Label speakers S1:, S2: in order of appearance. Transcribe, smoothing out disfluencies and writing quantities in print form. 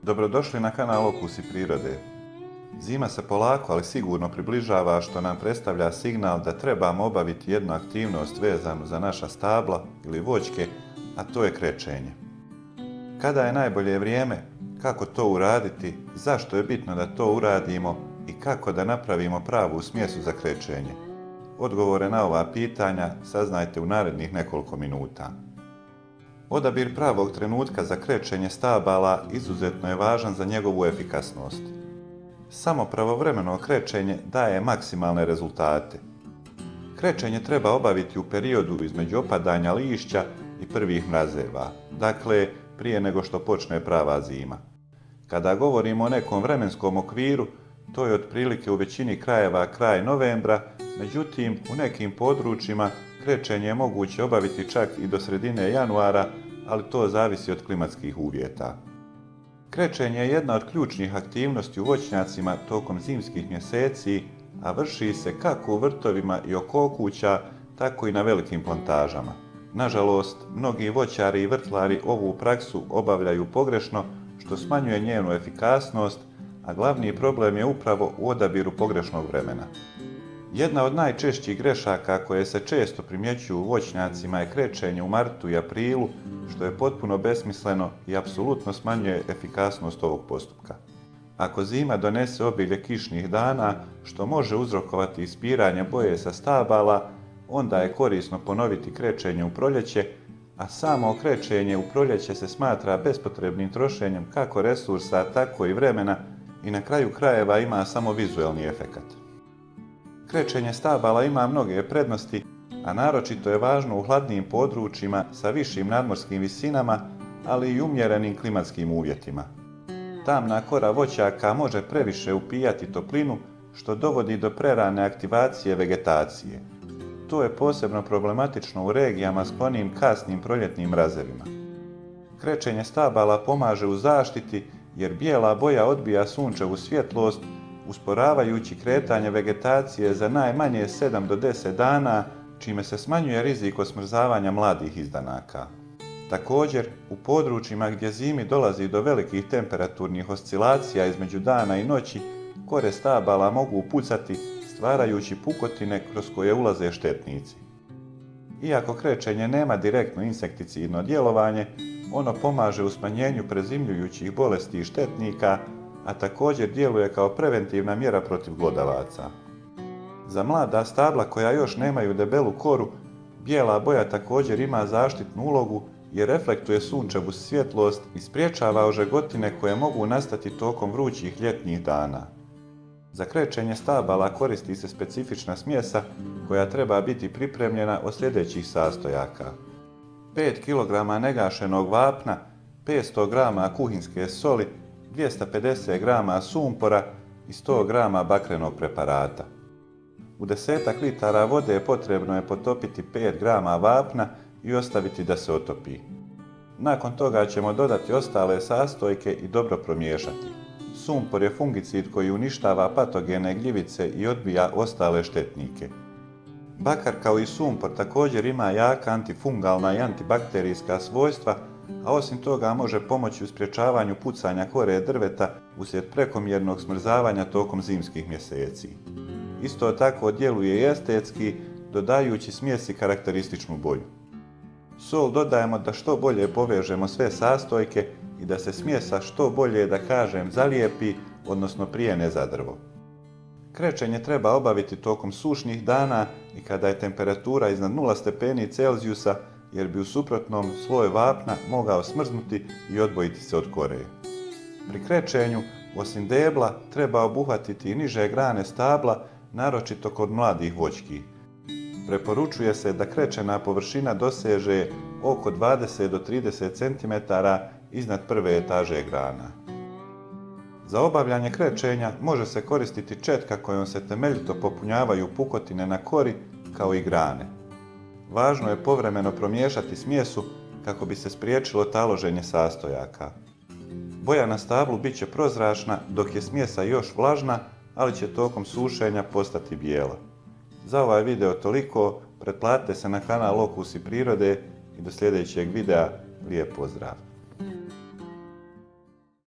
S1: Dobrodošli na kanal Okusi prirode. Zima se polako, ali sigurno približava, što nam predstavlja signal da trebamo obaviti jednu aktivnost vezanu za naša stabla ili voćke, a to je krečenje. Kada je najbolje vrijeme, kako to uraditi, zašto je bitno da to uradimo i kako da napravimo pravu smjesu za krečenje? Odgovore na ova pitanja saznajte u narednih nekoliko minuta. Odabir pravog trenutka za krečenje stabala izuzetno je važan za njegovu efikasnost. Samo pravovremeno krečenje daje maksimalne rezultate. Krečenje treba obaviti u periodu između opadanja lišća i prvih mrazeva, dakle prije nego što počne prava zima. Kada govorimo o nekom vremenskom okviru, to je otprilike u većini krajeva kraj novembra, međutim u nekim područjima krečenje je moguće obaviti čak i do sredine januara, ali to zavisi od klimatskih uvjeta. Krečenje je jedna od ključnih aktivnosti u voćnjacima tokom zimskih mjeseci, a vrši se kako u vrtovima i oko kuća, tako i na velikim plantažama. Nažalost, mnogi voćari i vrtlari ovu praksu obavljaju pogrešno, što smanjuje njenu efikasnost, a glavni problem je upravo u odabiru pogrešnog vremena. Jedna od najčešćih grešaka koje se često primjećuju u voćnjacima je krečenje u martu i aprilu, što je potpuno besmisleno i apsolutno smanjuje efikasnost ovog postupka. Ako zima donese obilje kišnih dana, što može uzrokovati ispiranje boje sa stabala, onda je korisno ponoviti krečenje u proljeće, a samo krečenje u proljeće se smatra bespotrebnim trošenjem kako resursa, tako i vremena i na kraju krajeva ima samo vizuelni efekat. Krečenje stabala ima mnoge prednosti, a naročito je važno u hladnijim područjima sa višim nadmorskim visinama, ali i umjerenim klimatskim uvjetima. Tamna kora voćaka može previše upijati toplinu, što dovodi do prerane aktivacije vegetacije. To je posebno problematično u regijama s onim kasnim proljetnim mrazevima. Krečenje stabala pomaže u zaštiti jer bijela boja odbija sunčevu svjetlost, usporavajući kretanje vegetacije za najmanje 7 do 10 dana, čime se smanjuje rizik od smrzavanja mladih izdanaka. Također, u područjima gdje zimi dolazi do velikih temperaturnih oscilacija između dana i noći, kore stabala mogu pucati, stvarajući pukotine kroz koje ulaze štetnici. Iako krečenje nema direktno insekticidno djelovanje, ono pomaže u smanjenju prezimljujućih bolesti i štetnika, a također djeluje kao preventivna mjera protiv glodavaca. Za mlada stabla koja još nemaju debelu koru, bijela boja također ima zaštitnu ulogu jer reflektuje sunčevu svjetlost i sprječava ožegotine koje mogu nastati tokom vrućih ljetnih dana. Za krečenje stabala koristi se specifična smjesa koja treba biti pripremljena od sljedećih sastojaka: 5 kg negašenog vapna, 500 g kuhinske soli, 250 g sumpora i 100 g bakrenog preparata. U 10 litara vode potrebno je potopiti 5 g vapna i ostaviti da se otopi. Nakon toga ćemo dodati ostale sastojke i dobro promiješati. Sumpor je fungicid koji uništava patogene gljivice i odbija ostale štetnike. Bakar kao i sumpor također ima jaka antifungalna i antibakterijska svojstva, a osim toga može pomoći u sprječavanju pucanja kore drveta uslijed prekomjernog smrzavanja tokom zimskih mjeseci. Isto tako djeluje i estetski, dodajući smjesi karakterističnu boju. Sol dodajemo da što bolje povežemo sve sastojke i da se smjesa što bolje, da kažem, zalijepi, odnosno prijene za drvo. Krečenje treba obaviti tokom sušnih dana i kada je temperatura iznad 0 stepeni Celzijusa, jer bi u suprotnom sloj vapna mogao smrznuti i odvojiti se od kore. Pri krečenju, osim debla, treba obuhvatiti i niže grane stabla, naročito kod mladih voćki. Preporučuje se da krečena površina doseže oko 20 do 30 cm iznad prve etaže grana. Za obavljanje krečenja može se koristiti četka kojom se temeljito popunjavaju pukotine na kori kao i grane. Važno je povremeno promiješati smjesu kako bi se spriječilo taloženje sastojaka. Boja na stablu bit će prozračna dok je smjesa još vlažna, ali će tokom sušenja postati bijela. Za ovaj video toliko, pretplatite se na kanal Okusi prirode i do sljedećeg videa, lijep pozdrav!